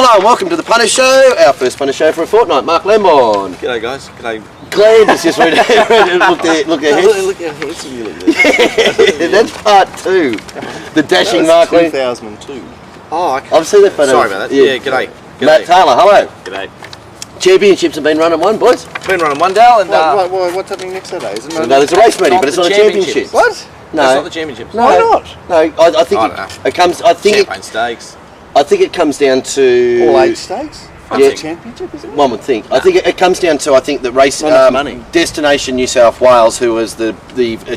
Hello and welcome to the Punters Show, our first Punters Show for a fortnight. Mark Lemon. G'day guys, g'day. Glenn is just ready. Look at him. Look how handsome you look there. That's part 2. The dashing Mark Lemon. 2002. Oh, okay. I've seen that photo. Sorry about that. Yeah, g'day. Matt Taylor, hello. G'day. Championships have been run and won, boys. Been running one, Dale, and What's happening next Saturday? Isn't it? No, there's a race meeting, but it's not a championship. What? No. It's not the championships. No. Why not? No, I think it comes. I think Champagne Stakes. I think it comes down to All 8 stakes? Yeah. Championship, isn't it? One would think. I think it comes down to the race money. Destination New South Wales, who was the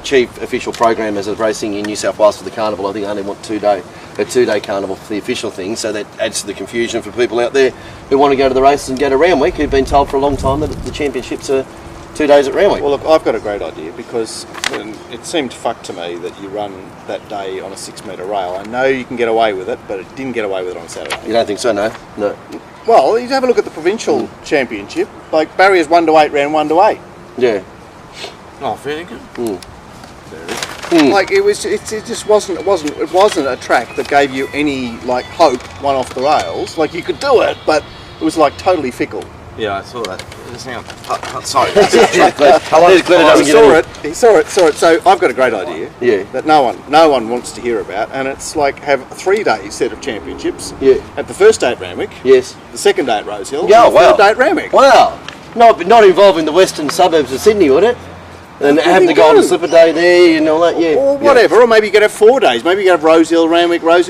chief official programmers of racing in New South Wales for the carnival. I think only want a 2-day carnival for the official thing, so that adds to the confusion for people out there who want to go to the races and go to Randwick, who've been told for a long time that the championships are 2 days at Randwick. Well, look, I've got a great idea because it seemed fucked to me that you run that day on a 6-metre rail. I know you can get away with it, but it didn't get away with it on Saturday. You don't think so? No. Well, you have a look at the provincial championship. Like barriers 1 to 8 ran 1 to 8. Yeah. Oh, fairly good. Like it just wasn't a track that gave you any like hope one off the rails. Like you could do it, but it was like totally fickle. Yeah, I saw that. Just hang on. Sorry. He saw it. So I've got a great idea. Yeah. That no one wants to hear about, and it's like have a 3-day set of championships. Yeah. At the first day at Randwick. Yes. The second day at Rosehill. Yeah, and the third day at Randwick. Wow. Not involving the western suburbs of Sydney, would it? And having the Golden Slipper Day there and all that, yeah. Or whatever, or maybe you could have 4 days. Maybe you could have Rosehill, Randwick. Well,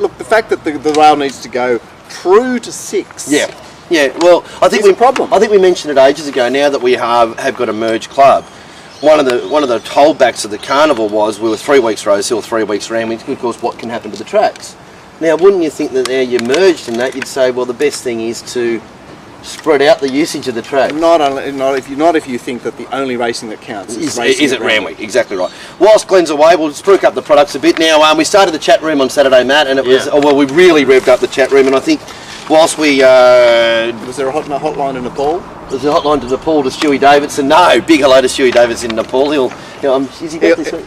look, the fact that the rail needs to go true to 6. Yeah. Yeah, well, I think problem. I think we mentioned it ages ago. Now that we have got a merged club, one of the holdbacks of the carnival was we were 3 weeks Rosehill, 3 weeks Randwick. Of course, what can happen to the tracks? Now, wouldn't you think that now you're merged in that, you'd say, well, the best thing is to spread out the usage of the track. Not if you think that the only racing that counts is at Randwick. Exactly right. Whilst Glenn's away, we'll spruik up the products a bit. Now, we started the chat room on Saturday, Matt, and it was we really revved up the chat room, and I think whilst we was there a hotline in Nepal? There's a hotline to Nepal to Stewie Davidson. No, big hello to Stewie Davidson in Nepal. Is he back this week?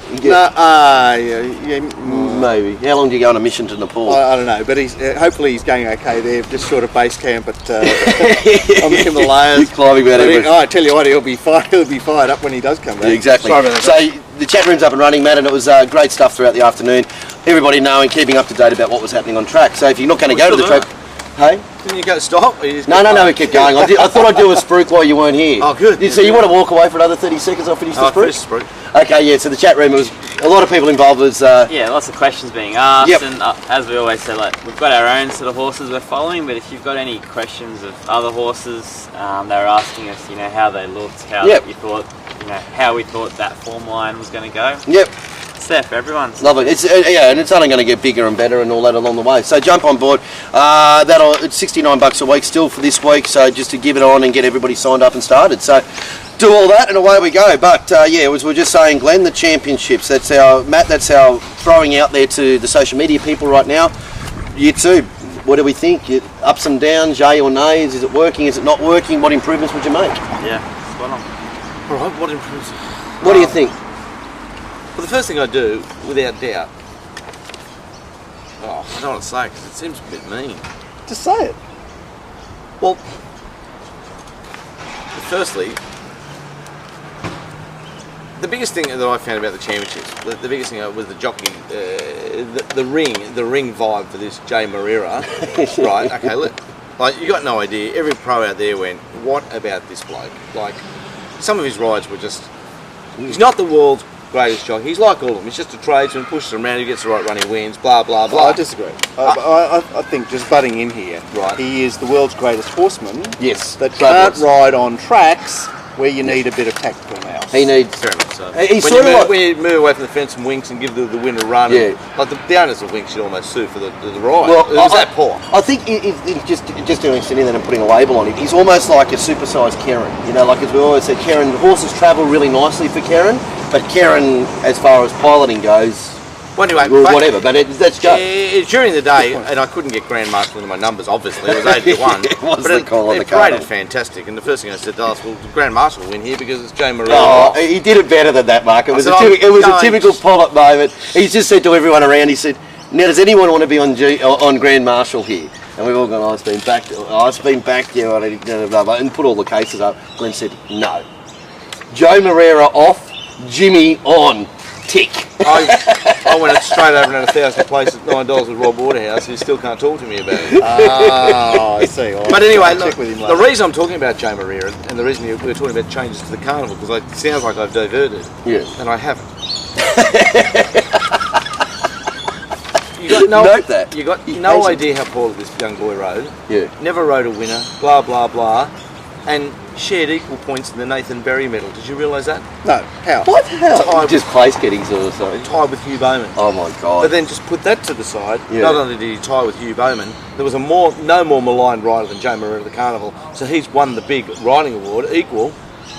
Maybe. How long do you go on a mission to Nepal? I don't know, but hopefully he's going okay there, just short of base camp at on the Himalayas. He's climbing about everything. I tell you what, he'll be fired up when he does come back. Yeah, exactly. So the chat room's up and running, Matt, and it was great stuff throughout the afternoon. Everybody knowing, keeping up to date about what was happening on track. So if you're not going to go to the track, hey. Didn't you go stop? No, we kept going. I thought I'd do a spruik while you weren't here. Oh, good. So you want to walk away for another 30 seconds? I'll finish the spruik? Finish the spruik. Okay, yeah, so the chat room, was a lot of people involved. Lots of questions being asked, and as we always say, like, we've got our own sort of horses we're following, but if you've got any questions of other horses, they were asking us, how they looked, how we thought that form line was going to go. Yep. It's there for everyone. Lovely. It's and it's only going to get bigger and better and all that along the way. So jump on board. It's $69 a week still for this week. So just to give it on and get everybody signed up and started. So do all that and away we go. But we're just saying, Glenn, the championships. That's our throwing out there to the social media people right now. You too. What do we think? Ups and downs, yay or nays? Is it working? Is it not working? What improvements would you make? Yeah, spot on. All right. What improvements? What do you think? Well, the first thing I do, without doubt, I don't want to say because it seems a bit mean. Just say it. Well, firstly, the biggest thing that I found about the championships, the biggest thing was the jockey, the ring vibe for this Jay Marrera. Right? Okay, you got no idea. Every pro out there went, "What about this bloke?" Like, some of his rides were just. He's not the world's greatest jockey. He's like all of them. He's just a tradesman, pushes them around, he gets the right run, he wins, blah, blah, blah. I disagree. I think, just butting in here, he is the world's greatest horseman. Yes. That can't ride on tracks where you need a bit of tactical nous. He needs... Fair enough, so. When you move away from the fence and winks and give the winner a run, the owners of winks should almost sue for the ride. Well, it was that poor. I think just doing sitting there and putting a label on it, he's almost like a supersized Karen. Like as we always said, Karen, horses travel really nicely for Karen, but Karen, as far as piloting goes, Well, anyway, whatever, but let's go. During the day, and I couldn't get Grand Marshal into my numbers, obviously, it was 8 to 1. It was but the call on the it card. rated fantastic, and the first thing I said to us, well, the Grand Marshal will win here because it's Jay Marrera. Oh, he did it better than that, Mark. It was a typical Pollock moment. He just said to everyone around, he said, Now, does anyone want to be on Grand Marshal here? And we've all gone, oh, it's been backed, yeah, blah, blah, and put all the cases up. Glenn said, no. Joe Moreira off, Jimmy on. Tick. I went straight over and had 1,000 places at $9 with Rob Waterhouse, who still can't talk to me about it. Oh, I see. Well, but anyway, look, the reason I'm talking about Joe Moreira, and the reason we're talking about changes to the carnival, because it sounds like I've diverted, and I haven't. Note that. You got no idea how poorly this young boy rode. Yeah. Never rode a winner, blah, blah, blah. And shared equal points in the Nathan Berry medal. Did you realise that? No. How? What the hell? Just place getting sort of something. Tied with Hugh Bowman. Oh my God. But then just put that to the side. Yeah. Not only did he tie with Hugh Bowman, there was no more maligned rider than Joe Moreira of the Carnival. So he's won the big riding award, equal.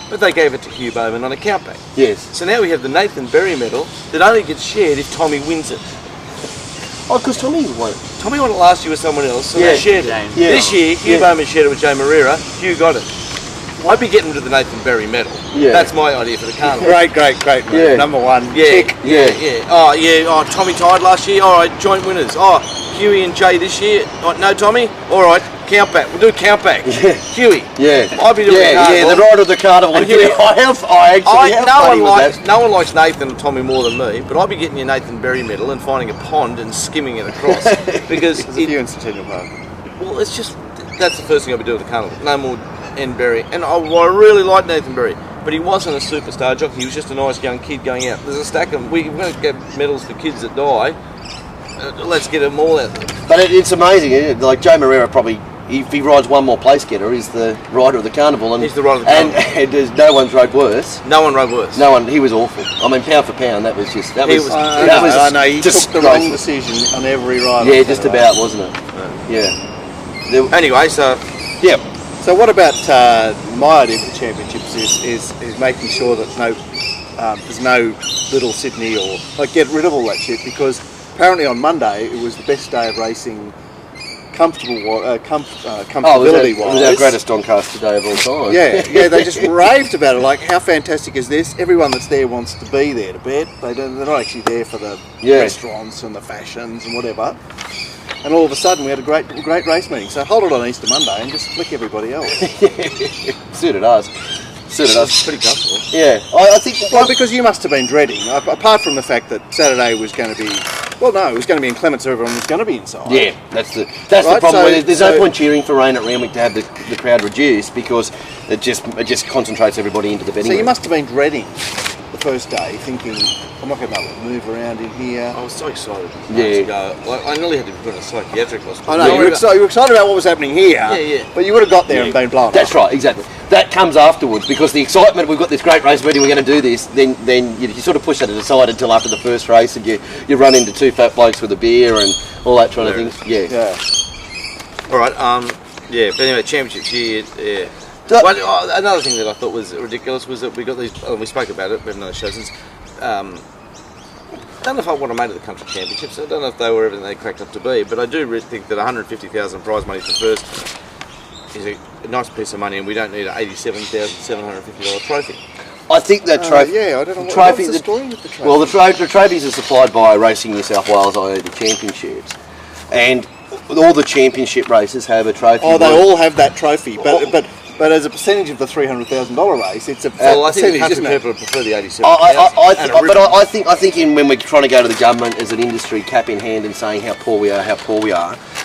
But they gave it to Hugh Bowman on a countback. Yes. So now we have the Nathan Berry medal that only gets shared if Tommy wins it. Oh, because Tommy won it. Tommy won it last year with someone else, so they shared it. Yeah. This year, Hugh Bowman shared it with Joe Moreira. Hugh got it. I'd be getting to the Nathan Berry medal. Yeah. That's my idea for the carnival. Great. Yeah. Number one. Yeah. Tick. Yeah. Oh, Tommy tied last year. All right, joint winners. Oh, Huey and Jay this year. Oh, no, Tommy. All right, count back. We'll do count back. Yeah. Huey. Yeah. I'd be doing the carnival. Yeah, the rider of the carnival. And Huey, No one likes Nathan and Tommy more than me, but I'd be getting your Nathan Berry medal and finding a pond and skimming it across because There's a few in Centennial Park. Well, it's just that's the first thing I'd be doing at the carnival. No more N Berry, and I really like Nathan Berry, but he wasn't a superstar jockey. He was just a nice young kid going out. There's a stack of them. We're going to get medals for kids that die. Let's get them all out there. But it's amazing, isn't it? Like Joe Moreira probably, if he rides one more place getter, is the rider of the carnival. And he's the rider of the carnival. And there's no one's rode worse. No one rode worse. No one. He was awful. I mean, pound for pound, that was just. I know. He took the wrong decision on every rider. Yeah, just about, wasn't it? Yeah. Anyway, so yeah. So what about my idea for the championships is making sure that there's no Little Sydney or like get rid of all that shit, because apparently on Monday it was the best day of racing, comfortability wise. It was our greatest Doncaster day of all time. Yeah, they just raved about it. Like, how fantastic is this? Everyone that's there wants to be there to bet. They're not actually there for the restaurants and the fashions and whatever. And all of a sudden we had a great race meeting. So hold it on Easter Monday and just flick everybody else. Suited us. pretty comfortable. Yeah, I think. Well, because you must have been dreading, apart from the fact that Saturday was going to be. Well, no, it was going to be inclement, so everyone was going to be inside. Yeah, that's the problem. So, there's no point cheering for rain at Randwick to have the crowd reduced, because it just concentrates everybody into the betting. So you room. must have been dreading the first day, thinking, I'm not going to be able to move around in here. I was so excited to go. I nearly had to be put in a psychiatric hospital. I know, you were excited about what was happening here, yeah. But you would have got there and been blown That's right, exactly. That comes afterwards, because the excitement, we've got this great race meeting, we're going to do this, then you sort of push that aside until after the first race, and you run into two fat blokes with a beer and all that kind of thing. Yeah. All right, but anyway, championships, yeah. Well, another thing that I thought was ridiculous was that we got these, we spoke about it, we had another show since, I don't know if I want to make it the country championships. I don't know if they were everything they cracked up to be, but I do really think that 150,000 prize money for first is a nice piece of money, and we don't need an $87,750 trophy. I think that trophy. I don't know what's the story with the trophy. Well, the trophies are supplied by Racing New South Wales, i.e. the championships, and all the championship races have a trophy. Oh, they all have that trophy, but as a percentage of the $300,000 race, it's a well, I think percentage, people would prefer the 87. I think when we're trying to go to the government as an industry, cap in hand, and saying how poor we are,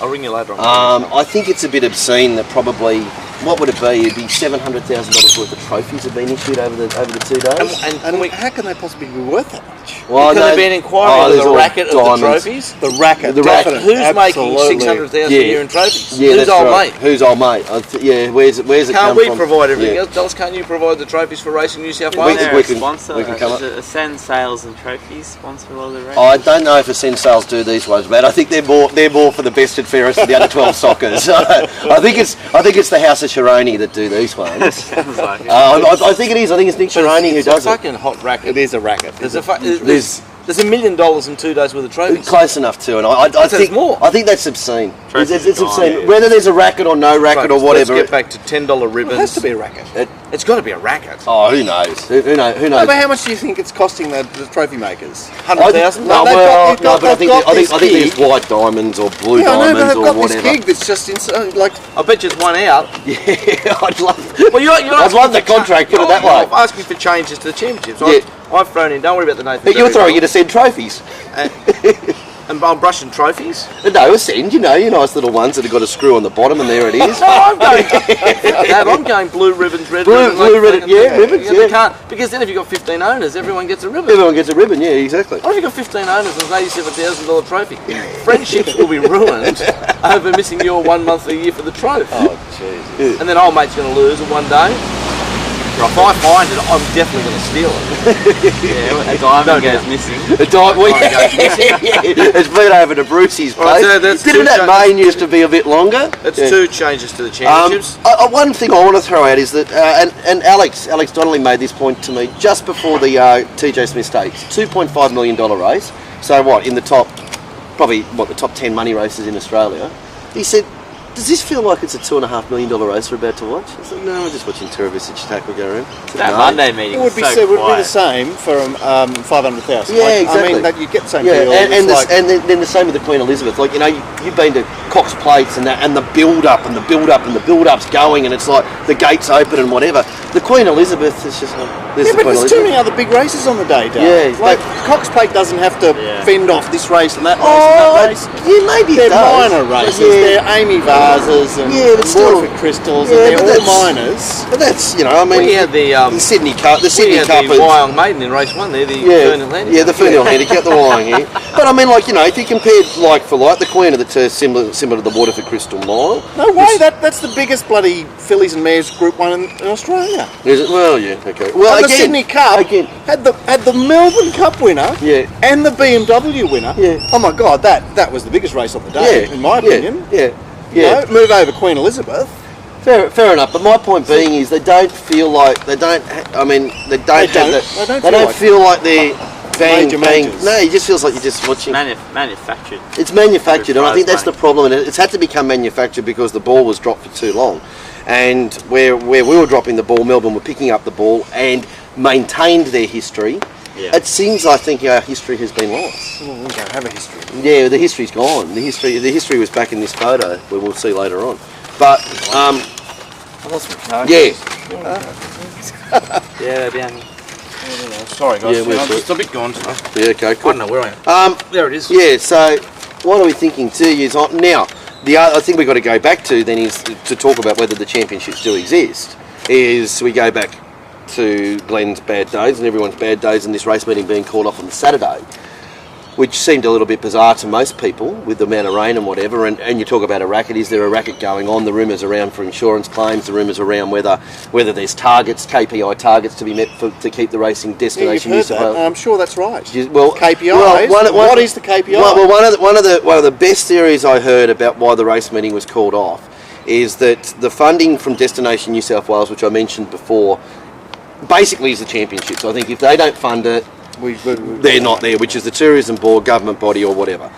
I'll ring you later on. I think it's a bit obscene that probably, what would it be? It'd be $700,000 worth of trophies have been issued over the 2 days. And how can they possibly be worth that much? Well, could there be an inquiry into the racket diamonds. of the trophies? The racket. Who's making $600,000 a year in trophies? Yeah, who's old right. mate? Who's old mate? Where's it Can't come we from? provide everything else? Can't you provide the trophies for Racing New South Wales? Is there a sponsor? We can come up. Is it Ascend Sales and Trophies sponsor a lot of the races? I don't know if Ascend Sales do these ones, but I think they're more for the best and fairest of the under 12 soccer. So I think it's the House of Chironi that do these ones. Sounds like it. I think it is. I think it's Nick Chironi who does it. It's a fucking hot racket. It is a racket. There's There's $1 million in 2 days worth of trophies. Close enough to, and I That's think more. I think that's obscene. Trophies It's are gone, obscene. yeah. Whether there's a racket or no racket or whatever. Let's get back to $10 ribbons. It has to be a racket. It's got to be a racket. Oh, who knows? Who knows? Who No, knows? but how much do you think it's costing the trophy makers? 100,000? No, they've well, got- no, but I they've got think this there's gig. white diamonds or blue Yeah, I know, but diamonds they've or got whatever. this gig that's just insane. Like, I bet you it's one out. Yeah, I'd love. Well, you're I'd love the contract. Put it that way. You're asking for changes to the championships. Yeah. I've thrown in. Don't worry about the Nathan. But you're Berry throwing rule. you to send trophies. And I'm brushing trophies. No, a send. You know, your nice little ones that have got a screw on the bottom, and there it is. No, I'm going. I'm going blue ribbons, red ribbons. Blue ribbon, yeah, ribbons, They yeah. can't, because then if you've got 15 owners, everyone gets a ribbon. Everyone gets a ribbon. Yeah, exactly. What if you've got 15 owners and an $87,000 trophy? Friendships will be ruined over missing your 1 month a year for the trophy. oh, jeez. And then old mate's going to lose in one day. If I find it, I'm definitely going to steal it. Yeah, a diamond goes missing. It's been over to Brucey's Right, place. so that's Didn't two that changes. main used to be a bit longer? That's Yeah. 2 changes to the championships. One thing I want to throw out is that, and Alex Donnelly made this point to me just before the TJ Smith Stakes, $2.5 million race. So what, in the top, probably the top 10 money races in Australia? He said, does this feel like it's a $2.5 million race we're about to watch? I said, no, we're just watching Teravisic Tackle go around. I said, That "No." Monday meeting It would be, was it so would be the quiet. same for 500,000. Yeah, I exactly. mean, that you get the same Yeah, deal. and It's like- then the same with the Queen Elizabeth. Like, you know, you've been to Cox Plates and that, and the build up and the build up and the build up's going, and it's like the gates open and whatever. The Queen Elizabeth is just like, there's yeah, the but Queen there's too Elizabeth. many other big races on the day, Dale. Yeah, like Cox Plate doesn't have to Yeah. fend off this race and that race Oh, and that race. yeah, maybe They're it does. minor But races. yeah. They're Amy Vases and Yeah, but still- Waterford Crystals, Yeah, and but they're all that's- minors. But that's, you know, I mean, We had the Sydney Cup. The we Sydney had Cup the is. Wyong Maiden in race 1 there, the Yeah, Fernhill Handicap. yeah, the Fernhill Handicap, the Wyong here. But I mean, like, you know, if you compared like for like, the Queen of the Turf similar to the Waterford Crystal Mile. No way, that's the biggest bloody fillies and mares Group 1 in Australia. Is it? Well, yeah, okay. Well, And again, the Sydney Cup again, had the Melbourne Cup winner Yeah. and the BMW winner. Yeah. Oh my God, that was the biggest race of the day, in my opinion. Yeah, You yeah. know, move over Queen Elizabeth. Fair enough, but my point being is they don't feel like they don't. I mean, they don't They have don't. that. They don't feel like they're bang major bang. majors. No, it just feels like you're just watching. Manufactured. It's manufactured, and I think that's the Prize problem. And it's had to become manufactured because the ball was dropped for too long, and where we were dropping the ball, Melbourne were picking up the ball and maintained their history. Yeah. It seems, I think, our history has been lost. Well, we don't have a history. Yeah, the history's gone. The history was back in this photo, where we'll see later on. But I lost my card. yeah, Yeah, they're down here. Sorry guys, Yeah, we're I'm good. just a bit gone today. yeah, okay, I cool. don't know where I am. There it is. Yeah, so what are we thinking 2 years on? Now, I think we've got to go back to then is to talk about whether the championships do exist. Is we go back to Glenn's bad days and everyone's bad days and this race meeting being called off on the Saturday, which seemed a little bit bizarre to most people with the amount of rain and whatever. And you talk about a racket. Is there a racket going on? The rumours around for insurance claims, the rumours around whether there's targets, KPI targets to be met to keep the racing Yeah, you've destination. heard New South that. Wales. And I'm sure that's right. Well, KPIs. What is the KPI? Well, one of the best theories I heard about why the race meeting was called off is that the funding from Destination New South Wales, which I mentioned before, basically is the championships. I think if they don't fund it, they're not there, which is the tourism board, government body, or whatever.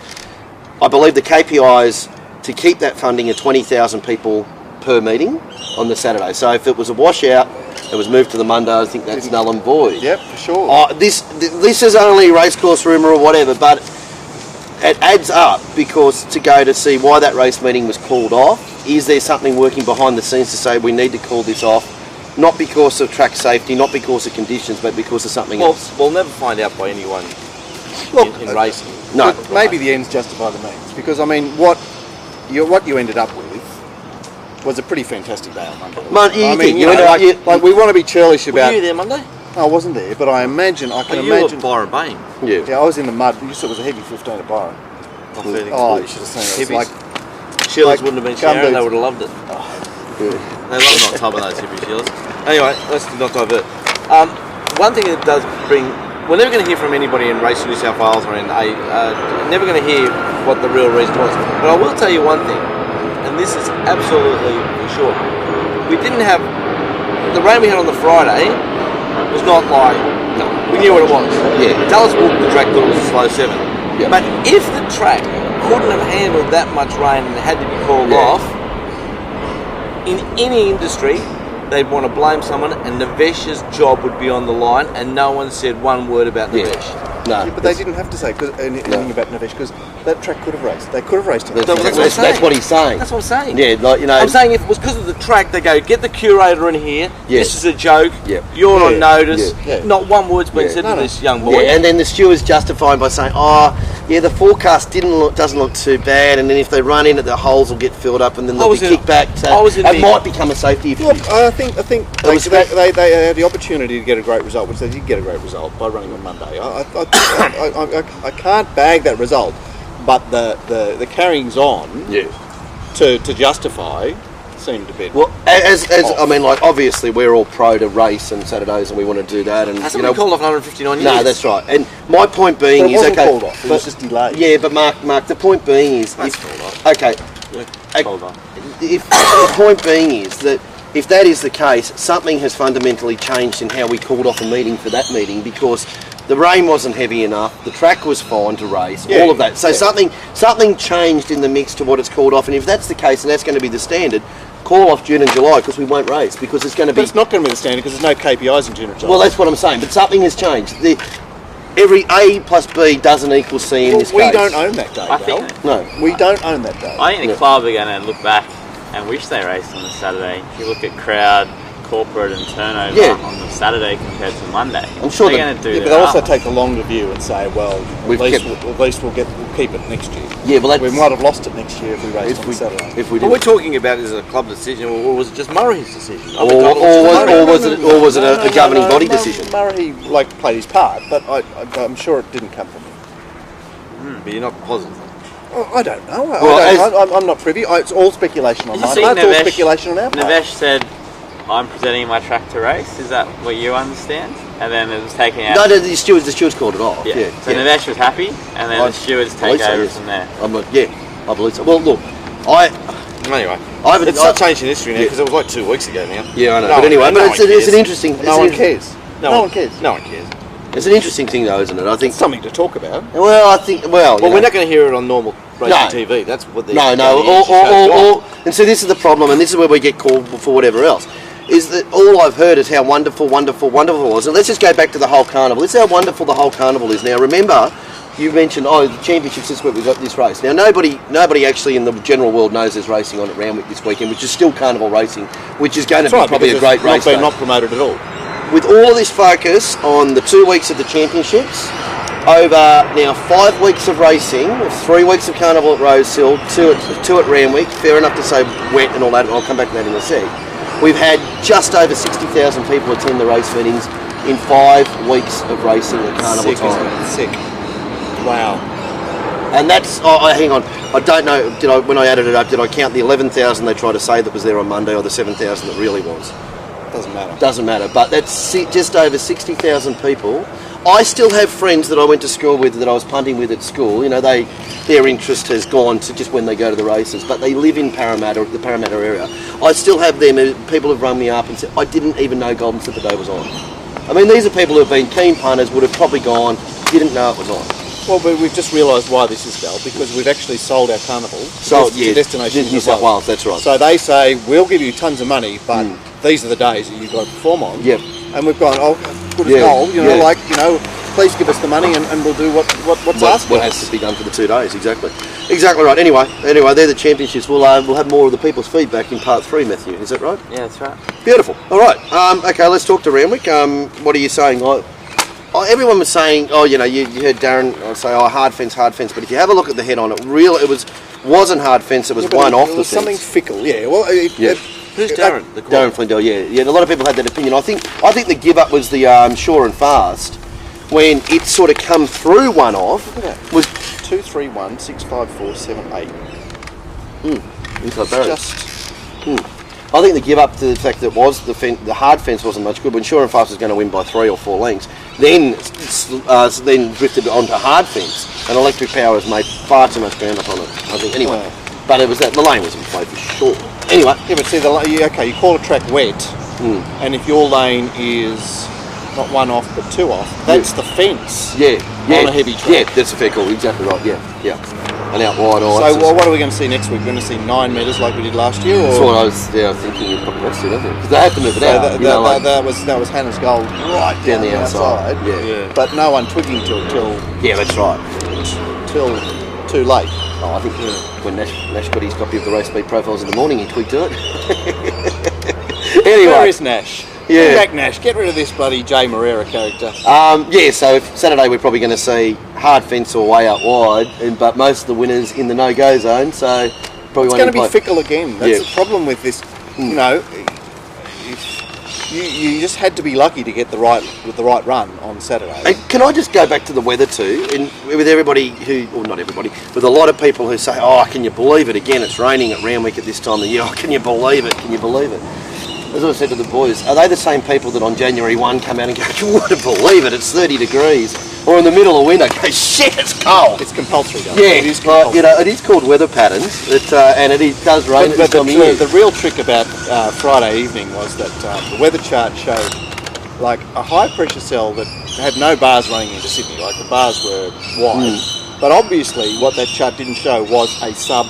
I believe the KPIs to keep that funding are 20,000 people per meeting on the Saturday. So if it was a washout, it was moved to the Monday. I think that's null and void. Yep, for sure. This is only racecourse rumour or whatever, but it adds up because to go to see why that race meeting was called off. Is there something working behind the scenes to say we need to call this off? Not because of track safety, not because of conditions, but because of something else. We'll never find out by anyone Look, in racing. No. but maybe the ends justify the means, because I mean, what you ended up with was a pretty fantastic day on Monday. I mean, we want to be churlish Were about. you there Monday? I wasn't there, but I can You imagine. were Byron Bain. Yeah. Yeah, I was in the mud. You said it was a heavy 15 at Byron. Oh, you should have seen it. It was Hippies. like Sheila's wouldn't have been gum sharing, they boots. would have loved it. Yeah. They love not top of those hippie Sheilas. Anyway, let's not divert. One thing it does bring, we're never going to hear from anybody in Race New South Wales or in never going to hear what the real reason was. But I will tell you one thing, and this is absolutely for sure. We didn't have, the rain we had on the Friday was not like, no, we We knew what it was. Yeah. Dallas booked the track that was a slow 7. Yeah. But if the track couldn't have handled that much rain and had to be called off, in any industry, they'd want to blame someone, and Navesh's job would be on the line, and no one said one word about Navesh. No. Yeah, but they didn't have to say anything about Navesh because that track could have raced. They could have raced him. That's what he's saying. That's what I'm saying. Yeah, like, you know. I'm saying if it was because of the track, they go, get the curator in here. Yeah. This is a joke. Yeah. You're on notice. Yeah. Not one word's been said to this young boy. Yeah, and then the stewards justifying by saying, the forecast doesn't look too bad, and then if they run in it, the holes will get filled up, and then they'll be kicked back. So it might become a safety issue. Look, I think they had the opportunity to get a great result, which they did get a great result by running on Monday. I can't bag that result, but the carryings on to justify seemed a bit. Well, I mean, like, obviously we're all pro to race on Saturdays, and we want to do that. And hasn't been called off 159 years. No, that's right. And my point being but it is wasn't called off. It was just delayed. Yeah, but Mark, the point being is, That's called off. Okay. Called off. If the point being is that if that is the case, something has fundamentally changed in how we called off a meeting for that meeting, because the rain wasn't heavy enough, the track was fine to race, all of that. So something changed in the mix to what it's called off, and if that's the case, and that's going to be the standard, call off June and July, because we won't race, because it's going to be... But it's not going to be the standard because there's no KPIs in June and July. Well, that's what I'm saying, but something has changed. Every A plus B doesn't equal C in this case. We don't own that day, We don't own that day. I think the club are going to look back and wish they raced on the Saturday. If you look at crowd, corporate and turnover on the Saturday compared to Monday, I'm sure they're going to do but they'll also take the longer view and say, well, at least we'll keep it next year. Yeah, well, we might have lost it next year if we raced on Saturday. If we What we're talking about is a club decision, or was it just Murray's decision? Or was it a governing body decision? Murray played his part, but I'm sure it didn't come from him. But you're not positive. Oh, I don't know. I'm not privy. It's all speculation on my part. It's all speculation on our part. Navesh said, I'm presenting my track to race. Is that what you understand? And then it was taken out. No, the stewards called it off. Yeah. So Navesh was happy, and then the stewards take over from there. I believe so. Well, look, Anyway, it's not changing history now because it was like 2 weeks ago now. Yeah, I know. But anyway, it's an interesting. No one cares. No one cares. It's an interesting thing, though, isn't it? I think it's something to talk about. Well, I think. Well, we're not going to hear it on normal racing TV. That's what they. And so this is the problem, and this is where we get called for whatever else. Is that all I've heard is how wonderful it was. And let's just go back to the whole carnival. This is how wonderful the whole carnival is. Now, remember, you mentioned, the championships this week, we've got this race. Now, nobody actually in the general world knows there's racing on at Randwick this weekend, which is still carnival racing, which is going to be probably a great race. Not promoted at all. With all of this focus on the 2 weeks of the championships, over now 5 weeks of racing, 3 weeks of carnival at Rosehill, two at Randwick, fair enough to say wet and all that, and I'll come back to that in a sec. We've had just over 60,000 people attend the race meetings in 5 weeks of racing at carnival time. Sick. Wow. And that's, hang on, I don't know, when I added it up, did I count the 11,000 they tried to say that was there on Monday, or the 7,000 that really was? Doesn't matter, but that's just over 60,000 people. I still have friends that I went to school with, that I was punting with at school. You know, their interest has gone to just when they go to the races, but they live in the Parramatta area. I still have them. People have rung me up and said, I didn't even know Golden Slipper Day was on. I mean, these are people who have been keen punters, would have probably gone, didn't know it was on. Well, but we've just realised why this is, Bell, because we've actually sold our carnival to destinations New South Wales, that's right. So they say, we'll give you tons of money, but these are the days that you've got to perform on. Yep. And we've gone, good as gold, please give us the money and we'll do what's asked of us. What has to be done for the 2 days, exactly right. Anyway, they're the championships. We'll have more of the people's feedback in part 3, Matthew. Is that right? Yeah, that's right. Beautiful. All right. Okay, let's talk to Randwick. What are you saying? Everyone was saying, you heard Darren say, hard fence. But if you have a look at the head on it, wasn't hard fence. It was one off the fence. Something fickle. Yeah. Well, who's Darren? Darren Flindell. Yeah. A lot of people had that opinion. I think the give up was the sure and fast. When it sort of come through one off, was 2, 3, 1, 6, 5, 4, 7, 8. Inside barriers. I think the give up to the fact that the hard fence wasn't much good. When sure and fast was going to win by 3 or 4 lengths, then drifted onto hard fence, and Electric Power has made far too much ground up on it. I think anyway. But it was that the lane was in play for sure. Anyway. Yeah, but see you call a track wet, and if your lane is not one off, but two off. That's the fence. Yeah. On a heavy track. Yeah, that's a fair call. Exactly right. Yeah. And out wide. So what are we going to see next week? We're going to see 9 metres like we did last year, or that's what I was thinking. You probably has to, doesn't it? Because they have to move it out. That was Hannah's goal right down the outside. Yeah. But no one twigging till yeah, that's right. Till too late. Oh, I think when Nash got his copy of the race speed profiles in the morning, he twigged to it. Anyway, where is Nash? Yeah. Back Nash. Get rid of this bloody Jay Moreira character. So Saturday we're probably going to see hard fence or way out wide, but most of the winners in the no-go zone. So probably it's going to be fickle again. That's the problem with this. You know, you just had to be lucky to get the right run on Saturday. And can I just go back to the weather too? And with everybody not everybody, with a lot of people who say, "Oh, can you believe it? Again, it's raining at Randwick at this time of the year. Oh, can you believe it? Can you believe it?" As I said to the boys, are they the same people that on January 1 come out and go, "You wouldn't believe it, it's 30 degrees," or in the middle of winter go, "Shit, it's cold"? It's compulsory, though. Yeah, it is compulsory. it is called weather patterns, and does rain at this time of year. The real trick about Friday evening was that the weather chart showed like a high pressure cell that had no bars running into Sydney, like the bars were wide. But obviously, what that chart didn't show was a sub.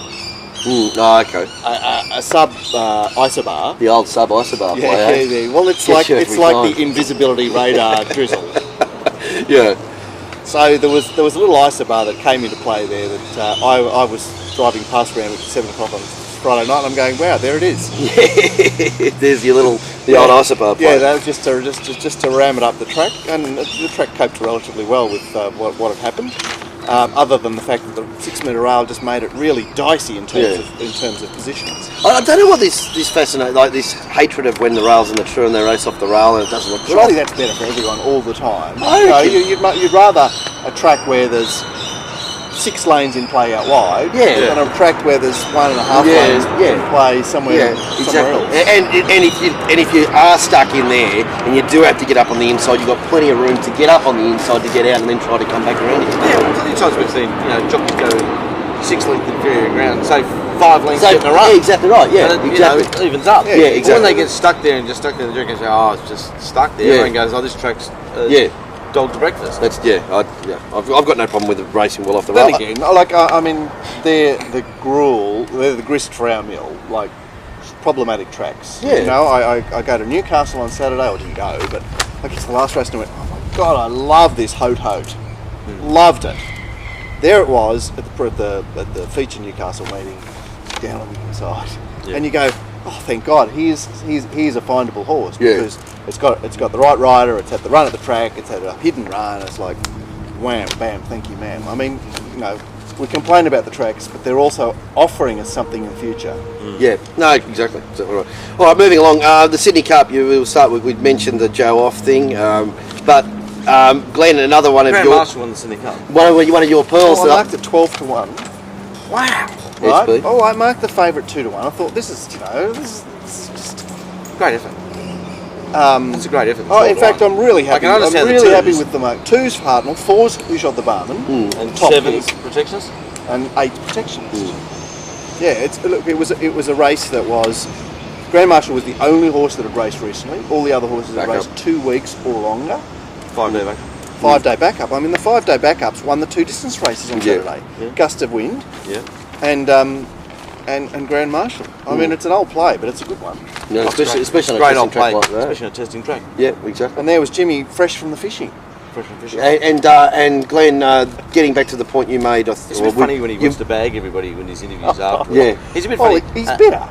Okay. A sub isobar. The old sub isobar. Yeah. Well, it's like the invisibility radar drizzle. Yeah. So there was a little isobar that came into play there that I was driving past around at 7 o'clock on Friday night, and I'm going, wow, there it is. Yeah. There's the old isobar plate. Yeah, that was just to ram it up the track, and the track coped relatively well with what had happened. Other than the fact that the 6 metre rail just made it really dicey in terms of positions. I don't know what this fascinating, like this hatred of when the rail's in the true and they race off the rail and it doesn't look. Surely that's better for everyone all the time. You'd rather a track where there's 6 lanes in play out wide, than a track where there's 1.5 lanes in play somewhere else. And if you are stuck in there and you do have to get up on the inside, you've got plenty of room to get up on the inside to get out and then try to come back around again. Yeah, well, plenty of times we've seen jockeys go 6 lengths inferior ground, say 5 lengths getting a run. Yeah, exactly right. Yeah, and exactly. It evens up. Yeah, exactly. But when they get stuck there and just stuck there, the jockey say, "Oh, it's just stuck there." Everyone goes, "Oh, this track's dog to breakfast." That's I've got no problem with racing well off the Then rail. again, I mean, they're the grist for our mill, like problematic tracks. Yeah. You know, I go to Newcastle on Saturday, or didn't go, but I guess the last race and I went, oh my god, I love this Hote. Loved it. There it was at the feature Newcastle meeting, down on the inside, and you go, oh thank God, he's a findable horse because it's got the right rider, it's had the run at the track, it's had a hidden run, it's like wham bam, thank you ma'am. I mean, we complain about the tracks, but they're also offering us something in the future. Yeah, no, exactly right. All right, moving along. The Sydney Cup. We'll start with. We'd mentioned the Joe Off thing, but Glenn, another one of your. Marshall won the Sydney Cup. One of your pearls. I marked it 12-1. Wow. Right? Oh, I marked the favourite 2-1. I thought this is just great effort. It's a great effort. Oh, in fact, I'm really happy. I can understand I'm really happy with the mark. 2's Hartnell, 4's who shot the barman, and top 7's pick, protections, and 8 protections. Yeah, it was a race that was. Grand Marshal was the only horse that had raced recently. All the other horses had raced 2 weeks or longer. 5-day backup. 5-day backup. I mean, the 5-day backups won the 2 distance races on Saturday. Yeah. Gust of wind. Yeah. And Grand Marshal. I mean, it's an old play, but it's a good one. No, especially on a great testing old track play, like that. especially on a testing track. Yeah, exactly. And there was Jimmy, fresh from the fishing. And Glenn, getting back to the point you made, It's a bit funny when he wants to bag everybody when his interviews after. Yeah. He's a bit funny. He's bitter.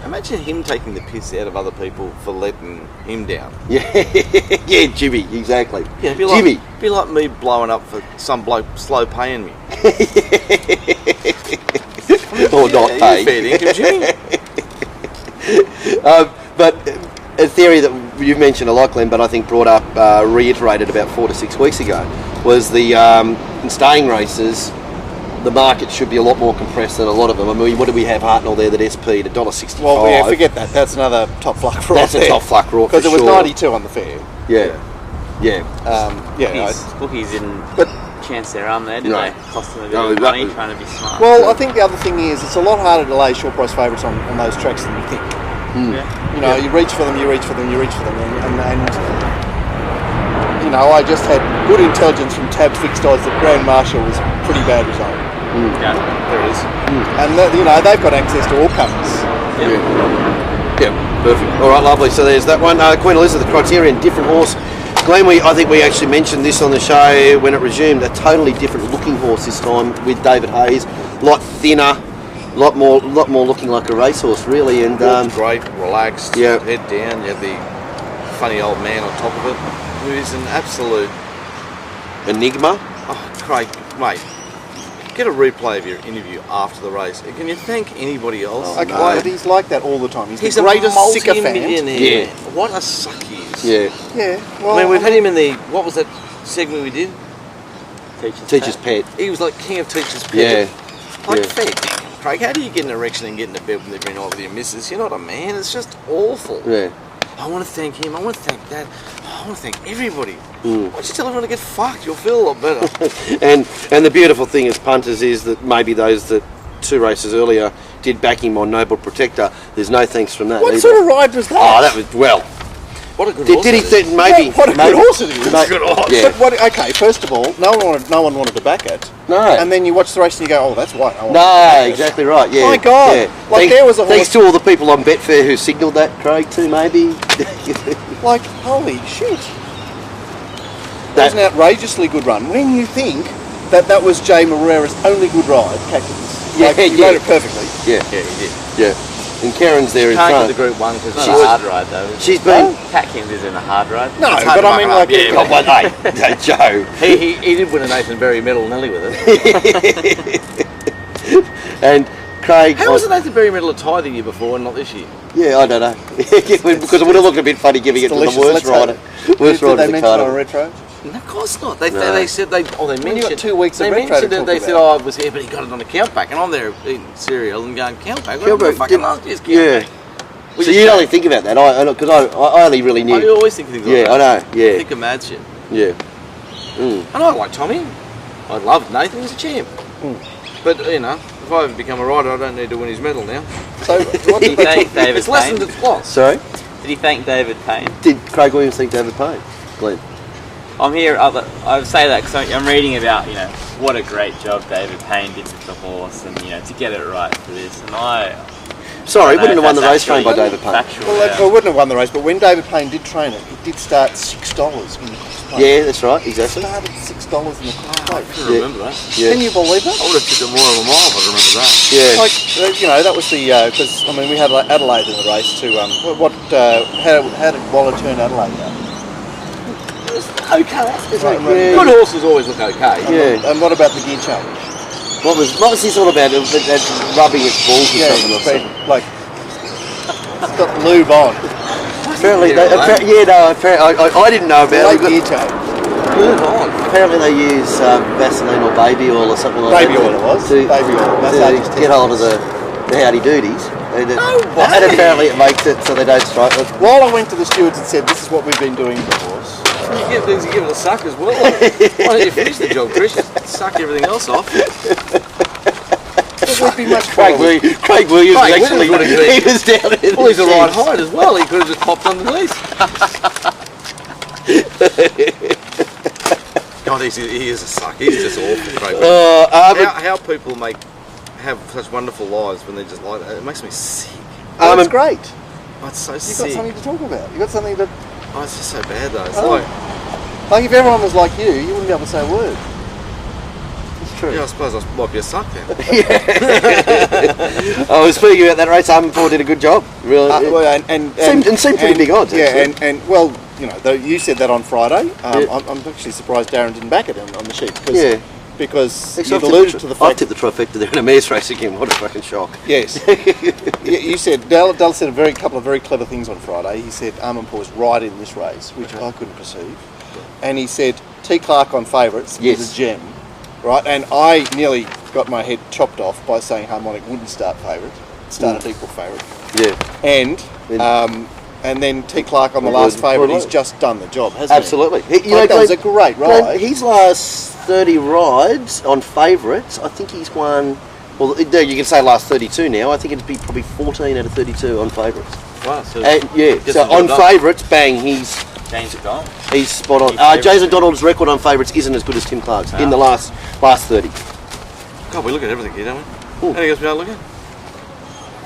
Imagine him taking the piss out of other people for letting him down. Yeah, Jimmy, exactly. Yeah, be like me blowing up for some bloke slow paying me. Or not paying. Fair dinkum, Jimmy. But a theory that you've mentioned a lot, Glenn, but I think brought up, reiterated about 4 to 6 weeks ago, was the in staying races, the market should be a lot more compressed than a lot of them. I mean, what do we have Hartnell there that SP'd $1.65? Well, yeah, forget that. That's another top fluck raw. That's a top fluck raw, because it was 92 on the fair. Yeah. Bookies didn't but chance their arm there, did No. they? Cost them a bit of money trying to be smart. Well, I think the other thing is it's a lot harder to lay short price favourites on those tracks than you think. Yeah. You know, you reach for them, and I just had good intelligence from Tab Fixed Odds that Grand Marshal was a pretty bad result. Yeah. There it is. And they've got access to all comers. Yeah, perfect. All right, lovely. So there's that one. Queen Elizabeth, the Criterion, different horse. Glenn, I think we actually mentioned this on the show when it resumed. A totally different looking horse this time with David Hayes. A lot thinner, a lot more looking like a racehorse, really. And Great, relaxed, yeah. head down. You had the funny old man on top of it, who is an absolute enigma. Oh, Craig, mate. Get a replay of your interview after the race. Can you thank anybody else? Okay, but he's like that all the time. He's the a greatest sycophant. multi-millionaire. What a suck he is. Yeah. Well, I mean, we've had him in the, what was that segment we did? Teacher's pet. He was like king of teacher's pet. Yeah. Like, fair dinkum, Craig. How do you get an erection and get into bed when every night with your missus? You're not a man. It's just awful. Yeah. I want to thank him. I want to thank Dad. I want to thank everybody. Mm. Why don't you tell everyone to get fucked? You'll feel a lot better. and the beautiful thing as punters is that maybe those that 2 races earlier did back him on Noble Protector, there's no thanks from that. what either. sort of ride was that? Oh, that was, well. What a good horse. Did he that is. think maybe? What a good horse it is. Mate, Good horse. Yeah. But okay, first of all, no one wanted to back it. No. And then you watch the race and you go, oh, that's why. No, exactly right. Yeah. My God. Yeah. Like, there was a horse. Thanks to all the people on Betfair who signalled that, Craig, too, maybe. Like, holy shit. That That was an outrageously good run. When you think that was Jay Moreira's only good ride, Cactus. Yeah, He yeah. rode it perfectly. Yeah. Yeah, he did. Yeah. And Karen's there in Can't front. get the Group 1 because It's she's not a hard ride though. She's been. Catkins is in a hard ride. No, It's hard but to I mean, muck like, it up, Oh, well, hey, Joe. He did win a Nathan Berry Medal Nelly with it. And Craig. How was the Nathan Berry Medal a tie the year before and not this year? Yeah, I don't know. Because it would have looked a bit funny giving it to the delicious. worst rider. Worst Did rider they of the mention on a card. retro? No, of course not. They No. said they mentioned. When you got 2 weeks of they retro to mentioned it. talk They said, about. "Oh, it was here, but he got it on a countback." And I'm there eating cereal and going, "Countback? Countback, What the fucking last year's Yeah. countback?" So you only think about that, because I only really knew. I always think of things like Yeah, that. I know. Yeah, Think of mad shit. yeah. Mm. And I like Tommy. I loved Nathan. He's a champ. But if I ever become a rider, I don't need to win his medal now. So, what Did he did thank David It's lessened Payne? its loss. Sorry, Did he thank David Payne? did Craig Williams think David Payne? Glenn. I'm here. I say that because I'm reading about what a great job David Payne did with the horse, and to get it right for this. And Sorry, No, wouldn't have won the that's race train by actually David Payne. factual, Well, yeah. I wouldn't have won the race, but when David Payne did train it, it did start $6 in the cost plate. Yeah, that's right, It exactly. started $6 in the cost I plate. can remember that. Yeah, Can you believe that? I would have took it more of a mile if I remember that. yeah. Like, that was the, because, we had Adelaide in the race too. How did Waller turn Adelaide out? It was okay. Yeah. Good horses always look okay. Yeah. And what about the gear change? What was this all about? Rubbing its balls or Yeah, something? Or it's something? been, like, it's got lube on. Apparently, I didn't know about Like it. gear change. Move on. Apparently, they use Vaseline or baby oil or something like Baby that. oil it was. To, Baby oil. to Massages get hold of the howdy doodies. And, way. and apparently, it makes it so they don't strike. While I went to the stewards and said, this is what we've been doing to the horse. You give it a suck as well. Why don't you finish the job, Chris? Just suck everything else off. It would be much Craig better. Williams Craig was Williams actually would have been- he was down in Well, he's the the right sheds. height as well. He could have just popped underneath. God, he is a suck. He's just awful, Craig Williams. How people have such wonderful lives when they're just like that, it makes me sick. That's great. Oh, it's so You've got sick. something to talk about. You've got something to... Oh, it's just so bad though. It's Oh. Like, if everyone was like you wouldn't be able to say a word. It's true. yeah, I suppose I might be a suck then. I was speaking about that race. Armenport did a good job. Really, Well, and seemed pretty big odds. Yeah, actually. and well, though you said that on Friday. Yeah. I'm actually surprised Darren didn't back it on the sheet. Yeah. Because Actually, you've alluded to the I fact. tipped the trifecta there in a mares race again. What a fucking shock. Yes. You said Dell said a couple of very clever things on Friday. He said Armenport was right in this race, which I couldn't perceive. And he said T. Clark on favourites Yes. was a gem, right? And I nearly got my head chopped off by saying Harmonic wouldn't start favourite, started equal favourite, Yeah. and then T. Clark on the Well, last favourite. well, He's just done the job, hasn't Absolutely. he? That was a great ride. His last 30 rides on favourites, I think he's won. Well, you can say last 32 now. I think it'd be probably 14 out of 32 on favourites. Wow, so And yeah, Gets so the job on done. favourites, bang, he's James McDonald. He's spot on. Any James McDonald's record on favourites isn't as good as Tim Clark's in the last 30. God, we look at everything here, don't we? Anything else we are looking?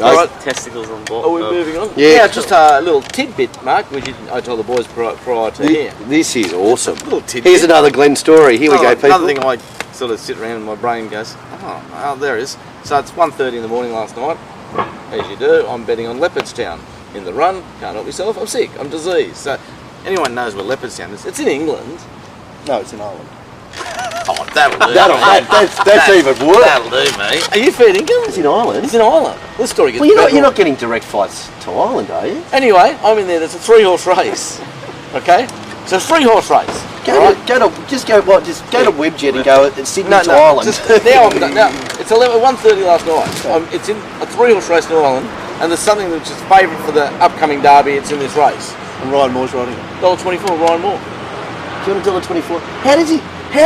All right. Testicles on board. Are we moving on? Yeah. Just a little tidbit, Mark, which I told the boys prior to here. This is awesome. Little tidbit. Here's another Glenn story. Here we go, people. Another thing I sort of sit around and my brain goes, oh, there it is. So it's 1:30 in the morning last night. As you do, I'm betting on Leopardstown in the run. Can't help myself. I'm sick. I'm diseased. So anyone knows where Leopardstown is? It's in England. No, it's in Ireland. Oh, that'll do. That's even worse. That'll do, mate. Are you fair dinkum? It's in Ireland. It's in Ireland. This story gets Well, you're better. not getting direct flights to Ireland, are you? Anyway, I'm in there. There's a 3-horse race. Okay, so 3-horse race. Go to Webjet and go at Sydney to Ireland. Now it's 1:30 last night. It's in a 3-horse race in Ireland, and there's something which is favourite for the upcoming derby. It's in this race. And Ryan Moore's riding it. $1.24, Ryan Moore. $2.24. How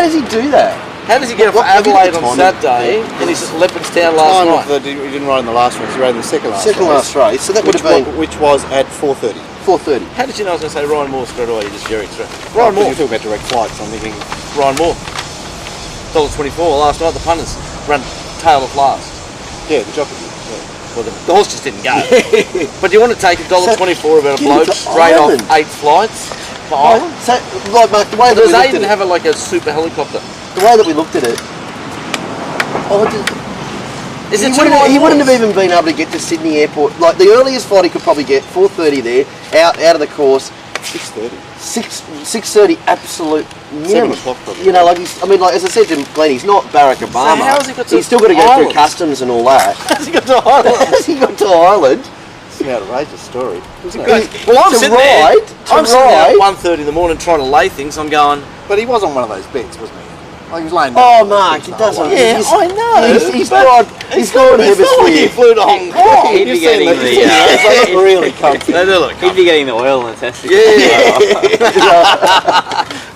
does he do that? How does he get What- off Adelaide give on me the timing. Saturday and he's at Leopardstown last night? He didn't ride in the last race. He rode in the second last Second last race. So that would have been which was at 4:30. 4:30. How did you know I was going to say Ryan Moore straight away? You just jerry through. Ryan Ryan Moore. You talk about direct flights. I'm thinking Ryan Moore. $1.24 last night. The punters ran tail of last. yeah, the jockey. Well, the horse just didn't go. But do you want to take $1.24 about a Give it bloke to straight off Ireland. 8 flights for Ireland? So, like, Mark, the way that Does we looked Aiden at have like a super helicopter? the way that we looked at it, Is it he wouldn't have even been able to get to Sydney Airport. Like the earliest flight he could probably get 4:30 there, out of the course. 6:30. 6:30 absolute minimum. 7 o'clock probably. You know, like as I said to Glenn, he's not Barack Obama. how has he got to He's still got to go through Ireland? customs and all that. How's he got to Ireland? How's he got to Ireland? It's an outrageous story, isn't it? Well, I'm To sitting ride, there. to I'm sitting there ride. at 1:30 in the morning trying to lay things. I'm going. But he was on one of those bets, wasn't he? Like he was laying. Oh, down. Mark, it doesn't. Yeah, he's- I know. He's but gone. He's gone It's not like he hemisphere. flew to Hong Kong. He'd be getting the They look really comfy. They do look. he'd be getting the oil and the testicles.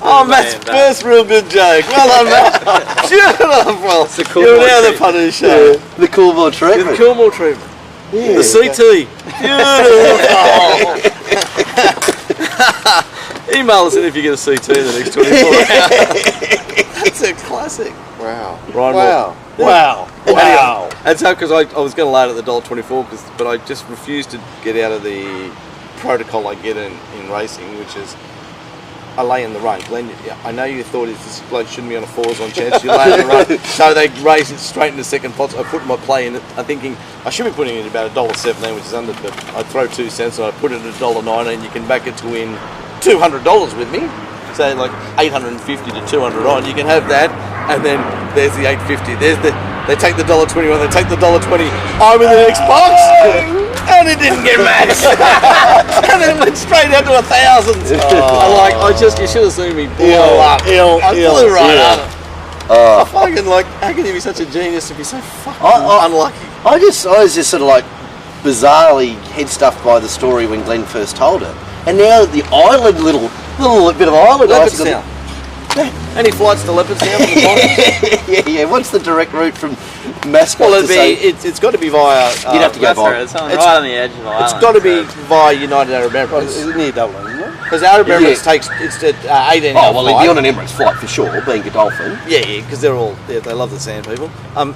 Oh, Matt's Man, first real good joke. Well done, Matt. Shut up, well. It's a cool You're one, now the too. Punters show. The Coolmore The treatment. Coolmore treatment. Yeah. The CT. Beautiful. Email us in if you get a CT in the next 24 hours. That's a classic. Wow. Ryan Wow. Moore. Wow. Wow. That's how, because I was going to lay it at the $1.24, but I just refused to get out of the protocol I get in racing, which is I lay in the run. Glenn, I know you thought this bloke shouldn't be on a 4s on chance. You lay in the run. So they raise it straight into second pots. I put my play in it. I'm thinking I should be putting it about $1.17, which is under, but I throw 2 cents and I put it at $1.19. You can back it to win $200 with me. Say like 850 to 200 on. You can have that, and then there's the 850. There's they take the $1.21. They take the $1.20. I'm in the next box, and it didn't get matched. And then it went straight out to 1,000. You should have seen me blow up. I flew right out. I fucking how can you be such a genius to be so fucking unlucky? I was just sort of like bizarrely head stuffed by the story when Glenn first told it, and now the island little bit of island. Leopardstown. Any flights to Leopardstown from the Punters? yeah. What's the direct route from Mascot? Well, to say? it's got to be via. You'd have to go That's by. right, it's on right on the edge of the island. It's got to be so- via United Arab Emirates. It's near Dublin, isn't it? Because Arab Yeah. Emirates takes it's at 18 Oh hour well, flight. it'd be on an Emirates flight for sure, being Godolphin. Yeah, because they love the sand people.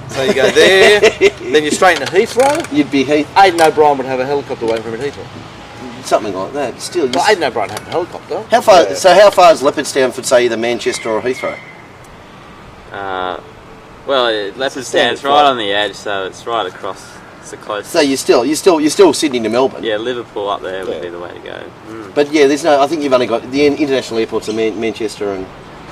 So you go there, then you're straight into Heathrow. You'd be Heath, Aidan O'Brien would have a helicopter waiting for him at Heathrow. something like that. Still, Well, Aidan O'Brien had a helicopter. how far? Yeah. So how far is Leopardstown for say either Manchester or Heathrow? Leopardstown's right on the edge, so it's right across. It's the closest. So you're still Sydney to Melbourne. Yeah, Liverpool up there would be the way to go. But yeah, there's no. I think you've only got the international airports are Manchester and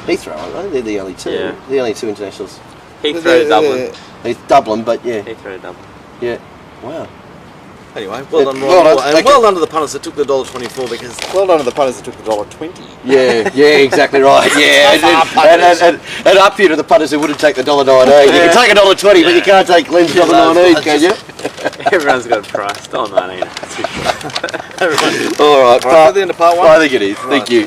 Heathrow, aren't they? They're the only two. Yeah. The only two internationals. Heathrow, Dublin. It's Dublin, but yeah, Heathrow, Dublin. yeah. Wow. Anyway, well done, Well Ryan. done. And Okay. well done to the punters that took the $1.24 because Well done to the punters that took the $1.20. Yeah, exactly right. Yeah, and up here to the punters who wouldn't take the $1.19. You can take $1.20, but you can't take Glenn's $1.19, can you? Everyone's got a price. $1.19. All right. All right, at the end of part 1. I think it is. Thank you.